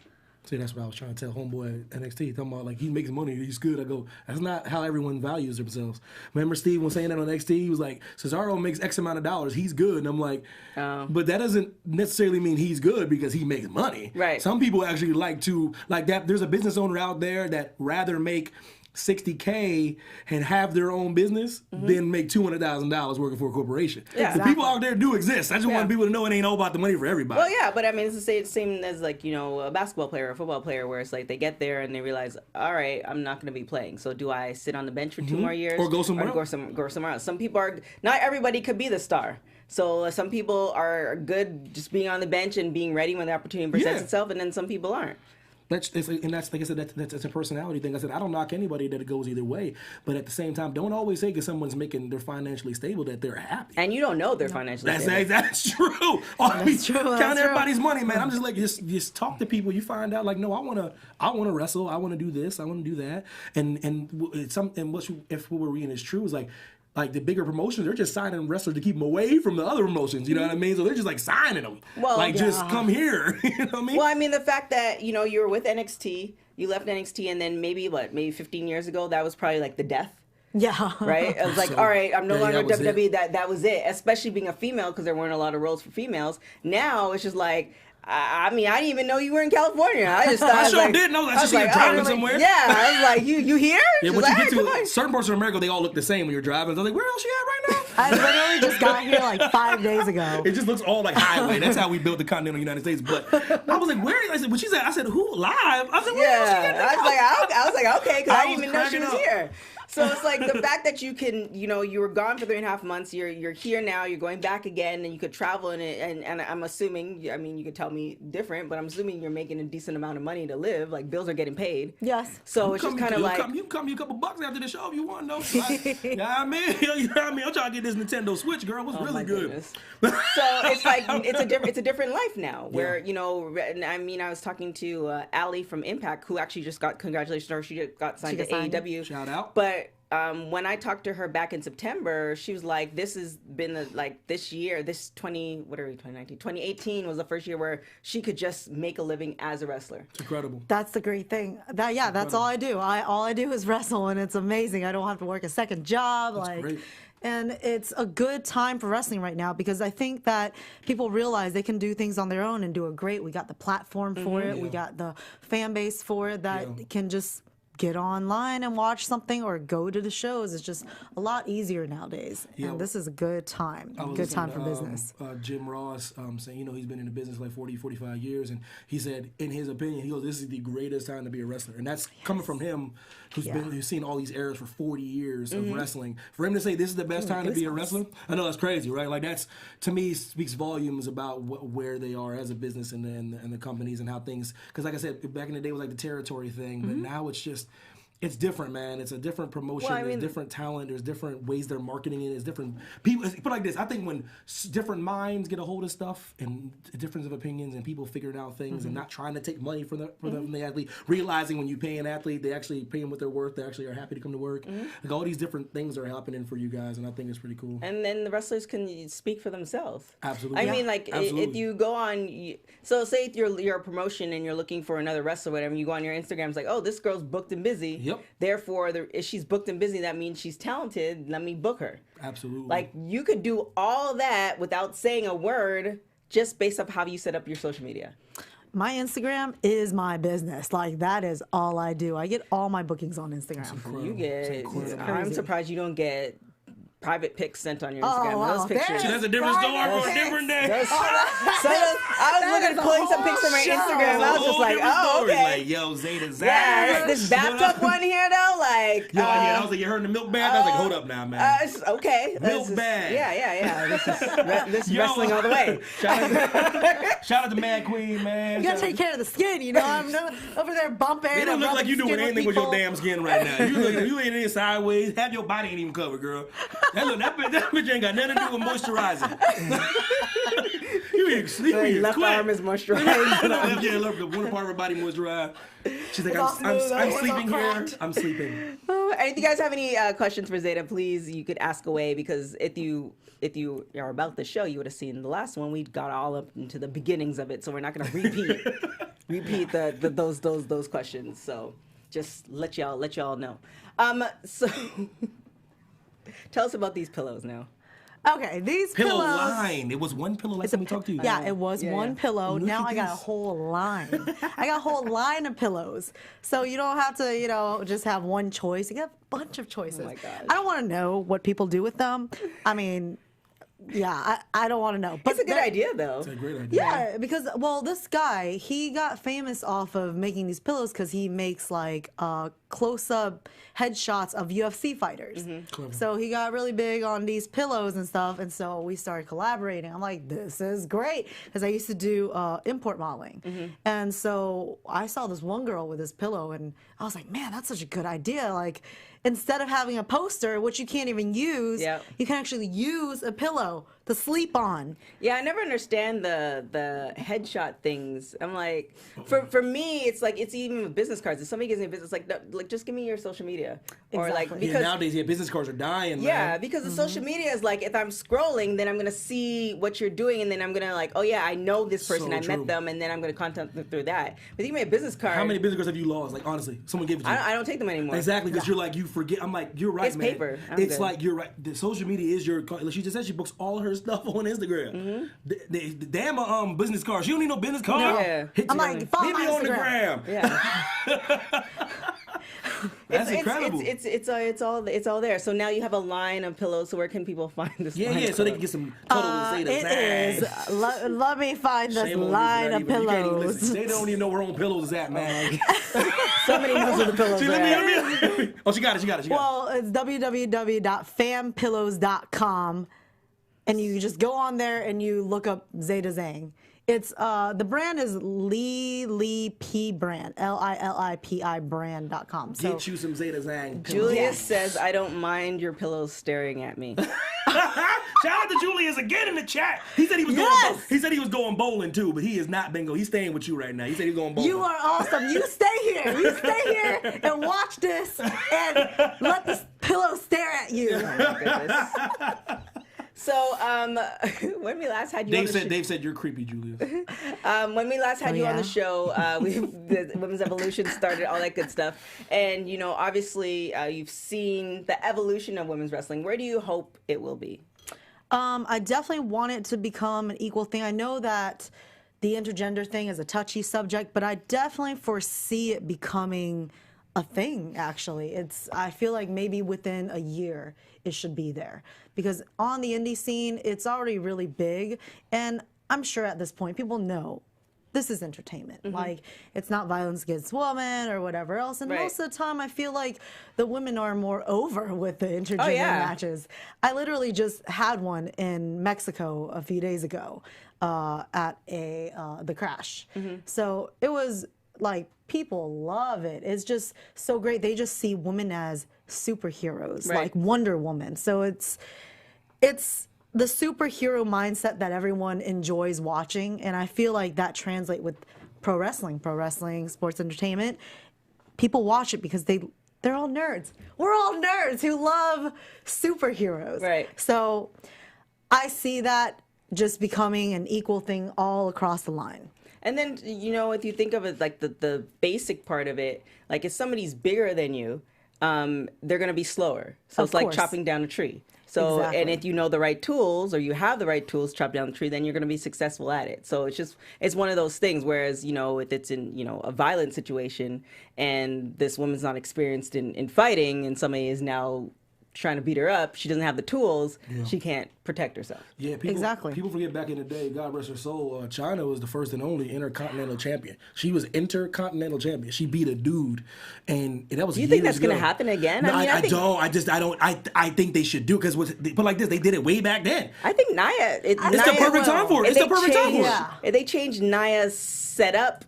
See, that's what I was trying to tell homeboy at NXT. Talking about, like, he makes money, he's good. I go, that's not how everyone values themselves. Remember Steve was saying that on NXT? He was like, Cesaro makes X amount of dollars, he's good. And I'm like, but that doesn't necessarily mean he's good because he makes money. Right. Some people actually like that. There's a business owner out there that rather make $60K and have their own business than make $200,000 working for a corporation. Yeah. The people out there do exist. I just want people to know it ain't all about the money for everybody. Well, yeah, but I mean, it's the same as like, you know, a basketball player or a football player where it's like they get there and they realize, all right, I'm not going to be playing. So do I sit on the bench for 2 more years? Or go somewhere else? Go somewhere else. Some people not everybody could be the star. So some people are good just being on the bench and being ready when the opportunity presents itself, and then some people aren't. That's like I said, that's a personality thing. I said I don't knock anybody that it goes either way, but at the same time, don't always say because someone's they're financially stable that they're happy. And you don't know they're financially stable. That's true. That's true. Count everybody's money, man. I'm just like just talk to people. You find out like, no, I wanna wrestle. I wanna do this. I wanna do that. And if what we're reading is true, is like the bigger promotions, they're just signing wrestlers to keep them away from the other promotions. You know what I mean? So they're just like signing them. Well, just come here. You know what I mean? Well, I mean, the fact that, you know, you were with NXT, you left NXT, and then maybe 15 years ago, that was probably like the death. Yeah. Right? It was like, all right, I'm no longer that was WWE. That was it. Especially being a female, because there weren't a lot of roles for females. Now it's just like, I mean, I didn't even know you were in California. I just thought I didn't know that. I was driving somewhere. Yeah, I was like, you here? Yeah, She's once like, you get "Hey, to certain parts of America, they all look the same when you're driving. So I was like, where else she at right now? I literally just got here like 5 days ago. It just looks all like highway. That's how we built the continental United States. But I was like, where? I said, when she said, I said, who live? I said, where else she at? I was like, okay, because I didn't even know she was cracking up. here. So it's like the fact that you can, you know, you were gone for 3.5 months. You're here now. You're going back again, and you could travel in it. And I'm assuming, I mean, you could tell me different, but I'm assuming you're making a decent amount of money to live. Like bills are getting paid. Yes. So it's just kind of like you can come me a couple bucks after the show if you want, though. Like, you know what I mean? You know what I mean? I'm trying to get this Nintendo Switch, girl. It's really good. Goodness. So it's like it's a different life now. Where you know, I mean, I was talking to Allie from Impact, who actually just got congratulations. She just got signed to AEW. Shout out. But when I talked to her back in September, she was like, this has been this year, 2018 was the first year where she could just make a living as a wrestler. It's incredible. That's the great thing. That's all I do. All I do is wrestle, and it's amazing. I don't have to work a second job. That's great. And it's a good time for wrestling right now because I think that people realize they can do things on their own and do it great. We got the platform for it. We got the fan base for it that can just get online and watch something or go to the shows. It's just a lot easier nowadays. Yeah. And this is a good time. Good time for business. Jim Ross saying, you know, he's been in the business like 40, 45 years. And he said, in his opinion, he goes, this is the greatest time to be a wrestler. And that's coming from him, who's seen all these eras for 40 years of wrestling. For him to say this is the best time to be a wrestler, I know that's crazy, right? Like that's, to me, speaks volumes about where they are as a business and the companies and how things, because like I said, back in the day it was like the territory thing, but now it's just, it's different, man. It's a different promotion. Well, I mean, there's different talent. There's different ways they're marketing it. It's different people. Put it like this. I think when different minds get a hold of stuff and difference of opinions and people figuring out things and not trying to take money from the athlete, realizing when you pay an athlete, they actually pay them what they're worth. They actually are happy to come to work. Like all these different things are happening for you guys, and I think it's pretty cool. And then the wrestlers can speak for themselves. Absolutely. I mean, like if you go on, so say if you're a promotion and you're looking for another wrestler, or whatever, you go on your Instagram, it's like, oh, this girl's booked and busy. Yep. Therefore, if she's booked and busy, that means she's talented. Let me book her. Absolutely. Like you could do all that without saying a word, just based off how you set up your social media. My Instagram is my business. Like that is all I do. I get all my bookings on Instagram. You get. I'm surprised you don't get private pics sent on your Instagram. wow. Those pictures. That's a different story for a different day. I was looking at pulling some pics from my Instagram. And I was just like, oh, okay. Like, yo, Zeda Zhang. Yeah, this bathtub one here though, like. I was like, you heard in the milk bag? I was like, hold up now, man. Okay. Milk bag. Yeah. This is wrestling all the way. Shout out to Mad Queen, man. You gotta take care of the skin, you know. I'm over there bumping. It don't look like you doing anything with your damn skin right now. You ain't in sideways. Half your body ain't even covered, girl. That bitch ain't got nothing to do with moisturizing. you left arm is moisturized. Yeah, left one part of her body moisturized. She's like, I'm sleeping here. I'm sleeping. And if you guys have any questions for Zeda, please, you could ask away, because if you are about the show, you would have seen the last one. We got all up into the beginnings of it, so we're not going to repeat those questions. So just let y'all know. So tell us about these pillows now. Okay, these Pillow pillows. line. It was one pillow last time we talked to you. Yeah, it was one pillow. Look Now at I got a this. whole line. I got a whole line of pillows. So you don't have to, just have one choice. You get a bunch of choices. Oh my gosh. I don't want to know what people do with them. I mean, yeah, I don't want to know. But It's a good idea, though. It's a great idea. Yeah, because this guy, he got famous off of making these pillows because he makes like close-up headshots of UFC fighters. Clever. So he got really big on these pillows and stuff, and so we started collaborating. I'm like, this is great, because I used to do import modeling, and so I saw this one girl with this pillow, and I was like, man, that's such a good idea. Like, instead of having a poster, which you can't even use, you can actually use a pillow to sleep on. Yeah, I never understand the headshot things. I'm like, for me, it's like, it's even with business cards. If somebody gives me a business, like just give me your social media, or like, Exactly. because nowadays, business cards are dying. yeah, man. because the social media is like, if I'm scrolling, then I'm gonna see what you're doing, and then I'm gonna like, oh yeah, I know this person, So I true. met them, and then I'm gonna contact them through that. But you made a business card. How many business cards have you lost? Like, honestly, someone gave it to you. I don't take them anymore. Exactly, because you're like, you forget. I'm like, you're right, It's man. paper. I'm It's good. like, you're right. The social media is your. She just said she books all her stuff on Instagram. The damn business card. She don't need no business card. No. Yeah. I'm like, follow hit my me on the Instagram. gram. Yeah. That's incredible. It's all there. So now you have a line of pillows. So where can people find this? Yeah, line yeah, of so they can pillows? get some cuddle with Zeda It Zhang. is. Let me find this Shame on you for line not of even- you can't even pillows. listen. They don't even know where her own pillows is at, man. Somebody knows where the pillows See, are at. let me. Oh, she got it. Well, it's www.fampillows.com, and you just go on there and you look up Zeda Zhang. It's the brand is Lilipi brand, Lilipi brand.com. So Get you some Zeda Zhang. Julius Yes. says, I don't mind your pillows staring at me. Shout out to Julius again in the chat. He said he was Yes. going. He said he was going bowling too, but he is not bingo. He's staying with you right now. He said he's going bowling. you are awesome. You stay here. You stay here and watch this and let this pillow stare at you. Oh my goodness. So, when we last had you on the show, Dave said you're creepy, Julius. when we last had you on the yeah? show, the Women's Evolution started, all that good stuff. And, obviously, you've seen the evolution of women's wrestling. Where do you hope it will be? I definitely want it to become an equal thing. I know that the intergender thing is a touchy subject, but I definitely foresee it becoming a thing, actually. I feel like maybe within a year it should be there. Because on the indie scene, it's already really big. And I'm sure at this point, people know this is entertainment. Like, it's not violence against women or whatever else. And Right. most of the time, I feel like the women are more over with the intergender matches. I literally just had one in Mexico a few days ago at the Crash. So it was like, people love it. It's just so great. They just see women as superheroes, Right. like Wonder Woman. So it's the superhero mindset that everyone enjoys watching, and I feel like that translates with pro wrestling, sports entertainment. People watch it because they're all nerds. We're all nerds who love superheroes. Right. So I see that just becoming an equal thing all across the line. And then, if you think of it like the basic part of it, like if somebody's bigger than you, they're going to be slower. So Of it's like course. chopping down a tree. So, and Exactly. if you know the right tools or you have the right tools to chop down the tree, then you're going to be successful at it. So it's one of those things. Whereas, if it's in, a violent situation and this woman's not experienced in fighting and somebody is now trying to beat her up, she doesn't have the tools, she can't protect herself. Yeah, Exactly. People forget back in the day, God rest her soul, China was the first and only intercontinental champion. She was intercontinental champion. She beat a dude, and that was. Do you think years that's going to ago. happen again? No, I mean, I think, don't. I think they should do because but like this, they did it way back then. I think Nia. It's the perfect time for it. It's the perfect time for it. Yeah. If they change Nia's setup,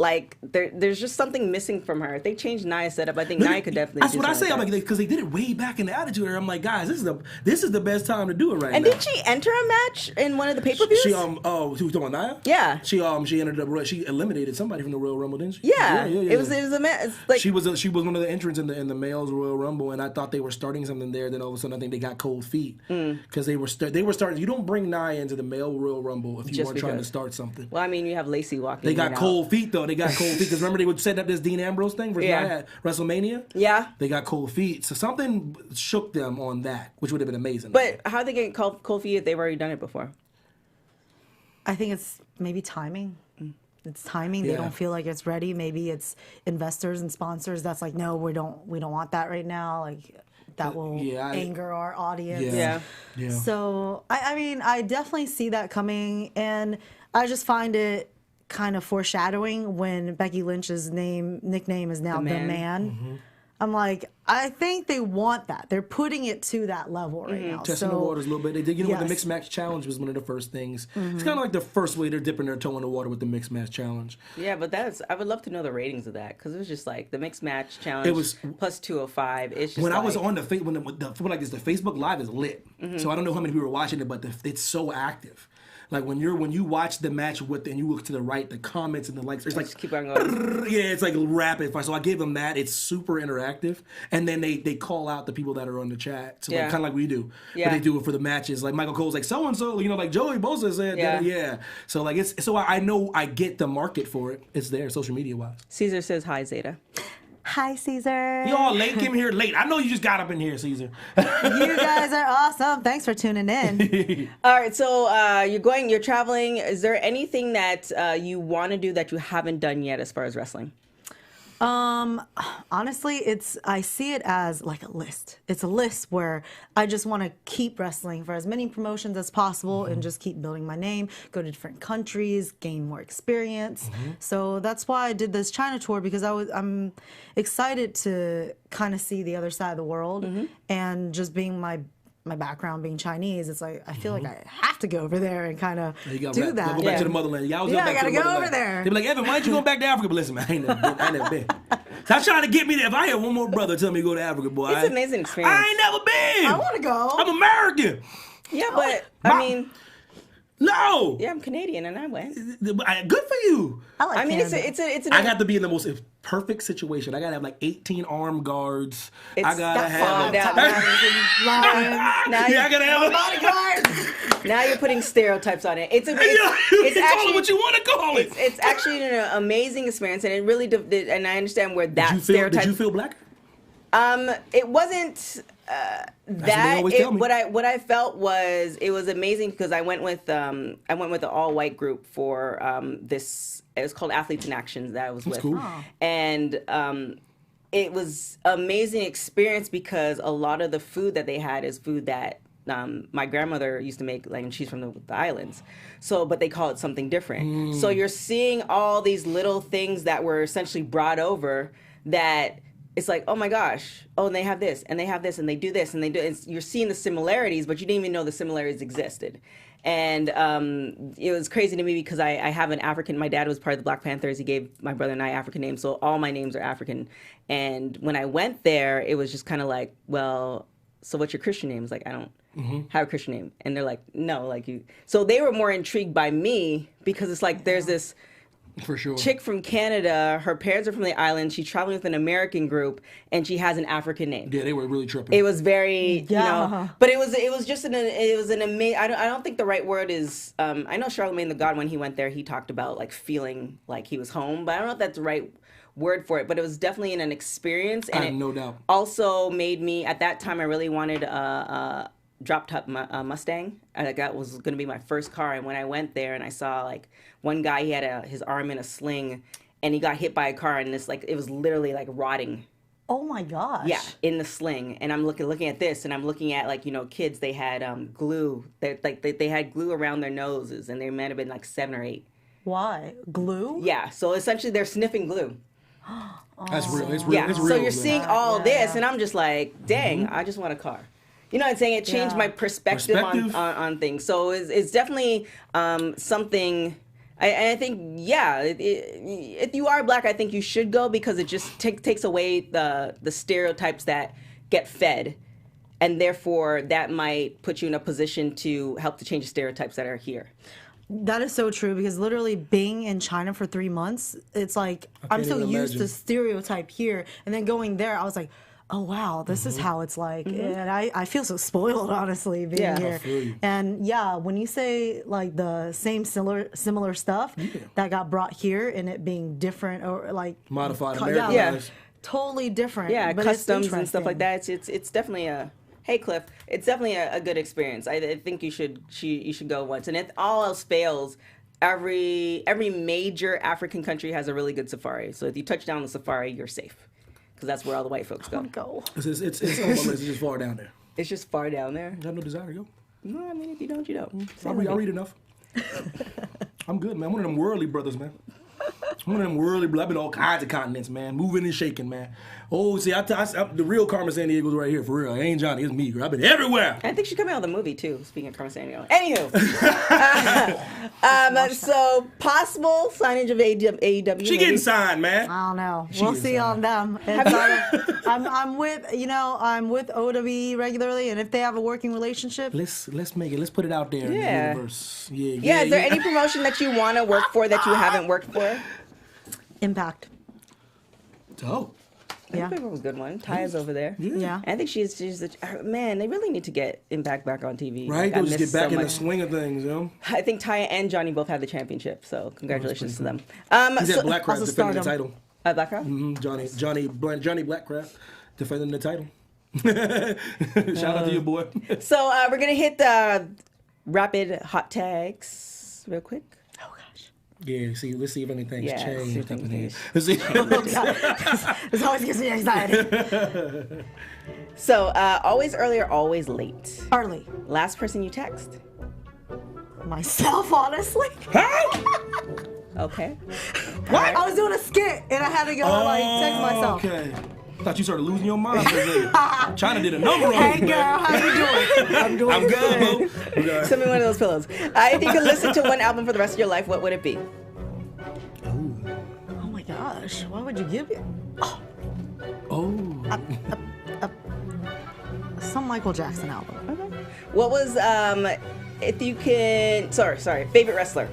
like there's just something missing from her. If they change Nia's setup, I think Nia could definitely. That's do what I say. something I'm like like, because they did it way back in the Attitude Era. I'm like, guys, this is the best time to do it right that. And now. did she enter a match in one of the pay-per-views? She who was talking about Nia? Yeah. She entered up. She eliminated somebody from the Royal Rumble, didn't she? Yeah. It was a match. It's like She was one of the entrants in the males Royal Rumble, and I thought they were starting something there. Then all of a sudden, I think they got cold feet because they were starting. You don't bring Nia into the male Royal Rumble if you Just weren't trying to because. start something. Well, I mean, you have Lacey walking. They in got and out. cold feet though. they got cold feet. Because remember they would set up this Dean Ambrose thing for at WrestleMania? Yeah. They got cold feet. So something shook them on that, which would have been amazing. But how are they getting cold feet if they've already done it before? I think it's maybe timing. It's timing. They don't feel like it's ready. Maybe it's investors and sponsors that's like, no, we don't want that right now. Like that will anger our audience. Yeah. So I mean, I definitely see that coming, and I just find it kind of foreshadowing when Becky Lynch's nickname is now The Man. Mm-hmm. I'm like, I think they want that. They're putting it to that level right now. Testing the waters a little bit. They did, with the Mixed Match Challenge was one of the first things. It's kind of like the first way they're dipping their toe in the water with the Mixed Match Challenge. Yeah, but I would love to know the ratings of that, because it was just like the Mixed Match Challenge. It was plus 205. It's just when I was on the Facebook Live is lit. So I don't know how many people were watching it, but it's so active. Like when you watch the match and you look to the right, the comments and the likes, it's like keep on going. Yeah, it's like rapid fire. So I gave them that. It's super interactive, and then they call out the people that are on the chat. So like, kind of like we do, but they do it for the matches. Like Michael Cole's like so and so, like Joey Bosa said, So like I know I get the market for it. It's there, social media wise. Caesar says hi, Zeda. Hi, Caesar. You all late, came here late. I know you just got up in here, Caesar. You guys are awesome. Thanks for tuning in. All right, so you're traveling. Is there anything that you want to do that you haven't done yet as far as wrestling? Honestly, I see it as like a list. It's a list where I just want to keep wrestling for as many promotions as possible and just keep building my name, go to different countries, gain more experience. So that's why I did this China tour, because I'm excited to kind of see the other side of the world, and just being my background being Chinese, it's like I feel like I have to go over there and kind of do that. Go back to the motherland. I gotta go over there. They be like, Evan, why don't you go back to Africa? But listen, man, I ain't never been. Stop trying to get me there. If I had one more brother tell me to go to Africa, boy, it's an amazing experience. I ain't never been. I want to go. I'm American. Yeah, but I mean, no. Yeah, I'm Canadian, and I went. Good for you. I mean, Canada. it's. I got to be in the most perfect situation. I gotta have like 18 armed guards. I gotta have. I gotta have bodyguards. Now you're putting stereotypes on it. It's actually what you want to call it. It's actually an amazing experience, and it really did. And I understand where that stereotype. Did you feel black? It wasn't that. What I felt was it was amazing, because I went with an all white group for this. It was called Athletes in Action that I was with, cool. And it was amazing experience, because a lot of the food that they had is food that my grandmother used to make, like, and she's from the islands. So, but they call it something different. So you're seeing all these little things that were essentially brought over that. It's like, oh my gosh, and they have this, and they have this, and they do this, and they do. And you're seeing the similarities, but you didn't even know the similarities existed. And it was crazy to me, because I have an African. My dad was part of the Black Panthers. He gave my brother and I African names, so all my names are African. And when I went there, it was just kind of like, well, so what's your Christian name? It's like, I don't have a Christian name. And they're like, no, like you. So they were more intrigued by me, because it's like there's this. For sure. Chick from Canada, her parents are from the island. She's traveling with an American group, and she has an African name. Yeah, they were really tripping. It was very, but it was just an amazing. I don't think the right word is. I know Charlemagne the God, when he went there, he talked about like feeling like he was home, but I don't know if that's the right word for it. But it was definitely an experience, and I have no doubt. Also made me, at that time, I really wanted a drop top Mustang. That was going to be my first car. And when I went there and I saw like one guy, he had his arm in a sling, and he got hit by a car, and it was literally like rotting. Oh my gosh. Yeah, in the sling. And I'm looking at this, and I'm looking at kids. They had glue. They had glue around their noses, and they might have been like 7 or 8. Why? Glue? Yeah. So essentially, they're sniffing glue. That's real. It's real. Yeah. It's real. So you're seeing all this, and I'm just like, dang, I just want a car. You know what I'm saying? It changed my perspective. On things. So it's definitely something. I think, if you are black, I think you should go, because it just takes away the stereotypes that get fed. And therefore, that might put you in a position to help to change the stereotypes that are here. That is so true, because literally being in China for 3 months, it's like I'm so used to stereotype here. And then going there, I was like, oh wow, this is how it's like. And I feel so spoiled, honestly, being here. I feel you. And yeah, when you say like the same similar stuff that got brought here and it being different or like Modified yeah, Americanized. totally different. Yeah, but it's customs and stuff like interesting. that. It's definitely a hey Cliff. It's definitely a good experience. I think you should go once. And if all else fails, every major African country has a really good safari. So if you touch down the safari, you're safe because that's where all the white folks go. Go. It's just far down there. It's just far down there. I have no desire to go. No, I mean if you don't, you don't. I read enough. I'm good, man. I'm one of them worldly brothers, man. I'm one of them worldly brothers. I've been all kinds of continents, man. Moving and shaking, man. Oh, see, the real Carmen Sandiego's right here, for real. It ain't Johnny, it's me, girl. I've been everywhere. I think she's coming out with a movie, too, speaking of Carmen Sandiego. Anywho. So, possible signage of AEW. She getting signed, man. I don't know. She We'll is, see on them. I'm with OWE regularly, and if they have a working relationship, Let's put it out there in the universe. Yeah, is there any promotion that you want to work for that you haven't worked for? Impact. Dope. Yeah. I think that was a good one. Taya's over there. Yeah. I think she's man, they really need to get Impact back on TV. Right? Like, I They'll just miss get back so in the much. swing of things, you know? I think Taya and Johnny both have the championship, so congratulations to them. He's at Black Crab also defending the Stardom. title. Black Crowd? Johnny Black Crab defending the title. Shout out to you, boy. So we're going to hit the rapid hot tags real quick. Oh gosh. Yeah, let's see if anything's Yeah, changed. see if anything's Let's see. This always gives me anxiety. So always early or always late? Early. Last person you text? Myself, honestly. Okay. What? I was doing a skit and I had to go text myself. Okay. Thought you started losing your mind for a second. China did a number on Hey you, girl, man. how you doing? I'm doing I'm good, boo. Okay. Send me one of those pillows. If you could listen to one album for the rest of your life, what would it be? Oh my gosh, why would you give it? Some Michael Jackson album. What was if you can favorite wrestler?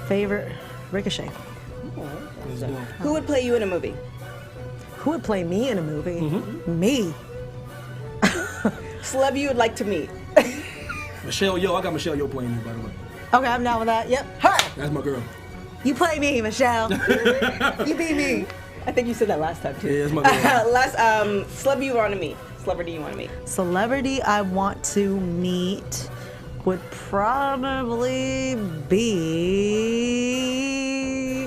Favorite Ricochet. Let's go. Who would play you in a movie? Who would play me in a movie? Me. Celeb you would like to meet? Michelle Yeoh. I got Michelle Yeoh playing you, by the way. Okay, I'm down with that. Yep. Her. That's my girl. You play me, Michelle. You be me. I think you said that last time too. Yeah, that's my girl. Last celeb you want to meet? Celebrity you want to meet? Celebrity I want to meet would probably be.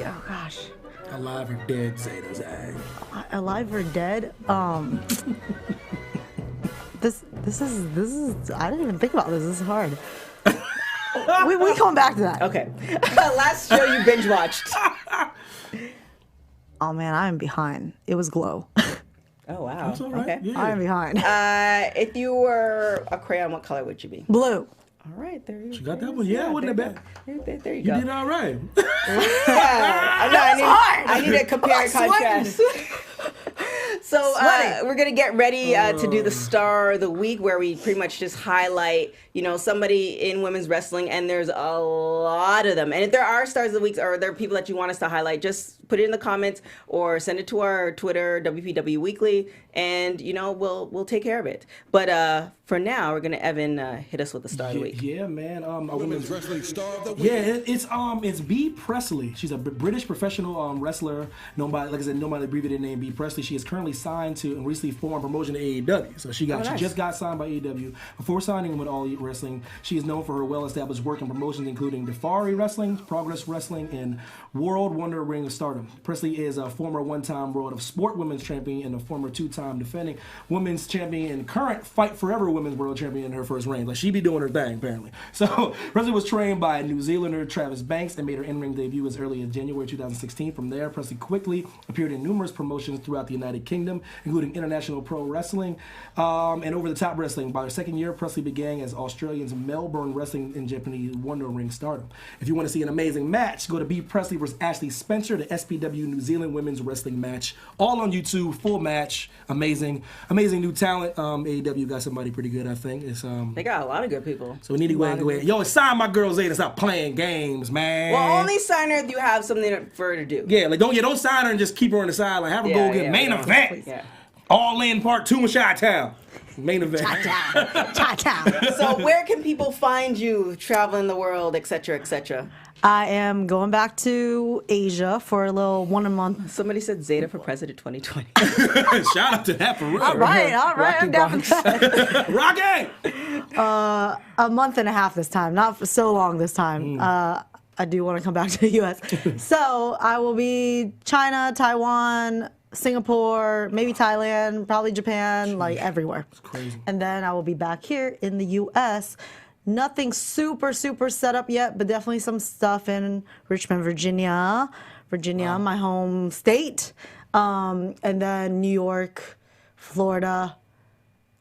Oh gosh. Alive or dead, Zeda Zhang. Alive or dead? This is. I didn't even think about this. This is hard. we come back to that. Okay. Last show you binge watched? Oh man, I am behind. It was Glow. Oh wow. That's all right. Okay. Yeah. I am behind. If you were a crayon, what color would you be? Blue. All right, there you go. You got that one? Yeah, wasn't that bad? There you You go. did all right. I need to compare and contrast. So we're gonna get ready to do the Star of the Week, where we pretty much just highlight, somebody in women's wrestling, and there's a lot of them. And if there are Stars of the Week, or there are people that you want us to highlight, just put it in the comments or send it to our Twitter, WPW Weekly, and we'll take care of it. But for now, we're gonna Evan hit us with the Star of the Week. Yeah, man. A Women's wrestling star of the week. Yeah, it's Bea Presley. She's a British professional wrestler known by, like I said, nobody abbreviated name Bea Presley. She is currently signed to and recently formed promotion to AEW. So she nice. just got signed by AEW. Before signing with All Elite Wrestling, she is known for her well-established work in promotions including Defari Wrestling, Progress Wrestling, and World Wonder Ring of Stardom. Presley is a former one-time World of Sport Women's Champion and a former two-time defending Women's Champion and current Fight Forever Women's World Champion in her first reign. Like, she be doing her thing, apparently. So Presley was trained by New Zealander Travis Banks and made her in-ring debut as early as January 2016. From there, Presley quickly appeared in numerous promotions throughout the United Kingdom, including International Pro Wrestling and over-the-top wrestling. By her second year, Presley began as Australian's Melbourne Wrestling and Japanese Wonder Ring Stardom. If you want to see an amazing match, go to Bea Presley versus Ashley Spencer, the SPW New Zealand Women's Wrestling match. All on YouTube, full match. Amazing new talent. AEW got somebody pretty good, I think. It's They got a lot of good people. So we need to go ahead. Yo, sign my girl Zeda. Stop playing games, man. Well, only sign her if you have something for her to do. Yeah, like don't sign her and just keep her on the side. Like have her go get main event. Yeah. All In Part 2 in Chi-Town. Main event. Chi-town. So where can people find you traveling the world, etc., etc.? I am going back to Asia for a little 1 month. Somebody said Zeda for president 2020. Shout out to that for real. All right, I'm down for that. Rocky! A month and a half this time, not for so long this time. I do want to come back to the U.S. So I will be China, Taiwan, Singapore, maybe Thailand, probably Japan, like everywhere. It's crazy. And then I will be back here in the U.S. Nothing super set up yet, but definitely some stuff in Richmond, Virginia, my home state. And then New York, Florida,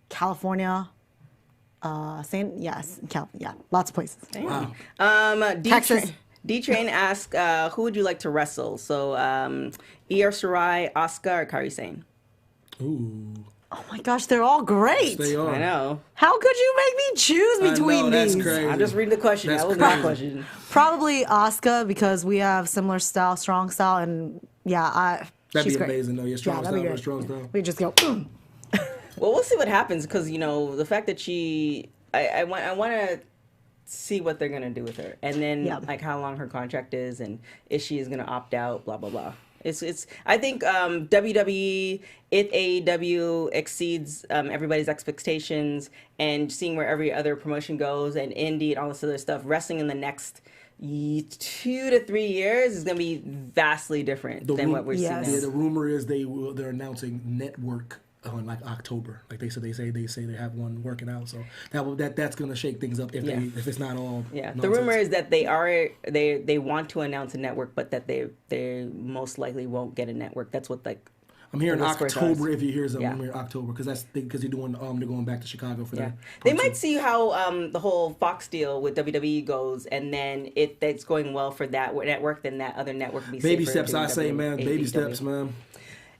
California. Lots of places. Wow. Texas. D-Train asks, who would you like to wrestle? So, Io Shirai, Asuka, or Kairi Sane? Ooh. Oh my gosh, they're all great. Yes, they are. I know. How could you make me choose between that's these? crazy. I'm just reading the question. That's That was my crazy. question. Probably Asuka because we have similar style, strong style, and That'd she's be great. amazing, though. Your strong that'd be style, great. strong style. We just go. Boom. Well, we'll see what happens because, the fact that I want to see what they're going to do with her. And then, how long her contract is and if she is going to opt out, blah, blah, blah. I think WWE, if AEW exceeds everybody's expectations and seeing where every other promotion goes and indie and all this other stuff, wrestling in the next 2 to 3 years is going to be vastly different than what we're seeing now. Yeah, the rumor is they're announcing network on October. Like they say they have one working out. So that's gonna shake things up if it's not all. Yeah, nonsense. the rumor is that they want to announce a network, but that they most likely won't get a network. That's what I'm hearing October. If you hear something, I'm Yeah. hearing October because they're going back to Chicago for that. They might see how the whole Fox deal with WWE goes, and then if it's going well for that network, then that other network will be baby safer steps. I say, man, baby steps, man.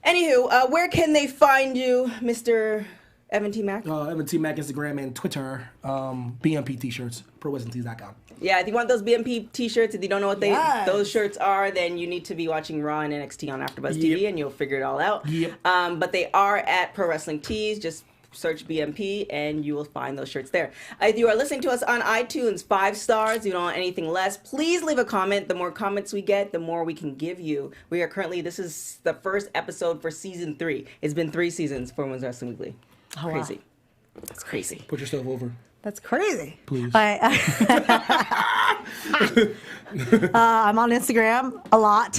Anywho, where can they find you, Mr. Evan T. Mack? Evan T. Mack, Instagram and Twitter. BMP t-shirts, ProWrestlingTees.com. Yeah, if you want those BMP t-shirts, if you don't know what those shirts are, then you need to be watching Raw and NXT on AfterBuzz TV, and you'll figure it all out. Yep. But they are at Pro Wrestling Tees. Just search BMP, and you will find those shirts there. If you are listening to us on iTunes, 5 stars. You don't want anything less. Please leave a comment. The more comments we get, the more we can give you. We are currently, this is the first episode for season 3. It's been 3 seasons for Women's Wrestling Weekly. Oh, Crazy. wow. It's crazy. Put yourself over. That's crazy. Please. I'm on Instagram a lot.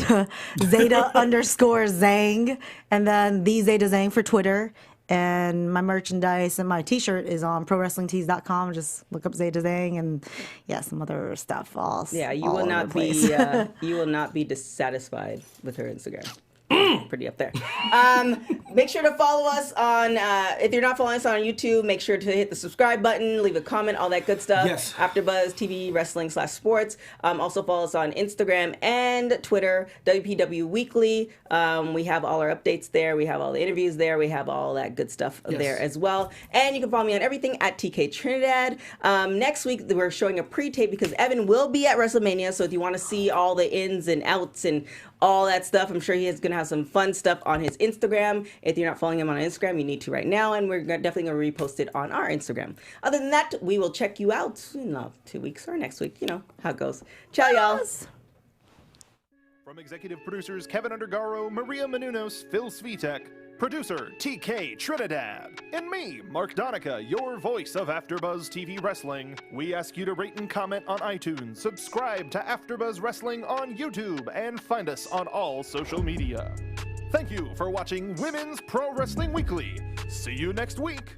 Zeda_Zhang. And then the Zeda Zhang for Twitter. And my merchandise and my t-shirt is on ProWrestlingTees.com. Just look up Zeda Zhang and some other stuff. You will not be dissatisfied with her Instagram. Pretty up there. Make sure to follow us on, if you're not following us on YouTube, make sure to hit the subscribe button, leave a comment, all that good stuff. Yes. AfterBuzz TV Wrestling/Sports. Also follow us on Instagram and Twitter, WPW Weekly. We have all our updates there. We have all the interviews there. We have all that good stuff there as well. And you can follow me on everything at TK Trinidad. Next week, we're showing a pre-tape because Evan will be at WrestleMania. So if you want to see all the ins and outs and all that stuff, I'm sure he is going to have some fun stuff on his Instagram. If you're not following him on Instagram, you need to right now, and we're definitely going to repost it on our Instagram. Other than that, we will check you out in 2 weeks or next week. You know how it goes. Ciao, y'all. From executive producers Kevin Undergaro, Maria Menounos, Phil Svitek, producer TK Trinidad, and me, Mark Donica, your voice of AfterBuzz TV Wrestling, we ask you to rate and comment on iTunes, subscribe to AfterBuzz Wrestling on YouTube, and find us on all social media. Thank you for watching Women's Pro Wrestling Weekly. See you next week.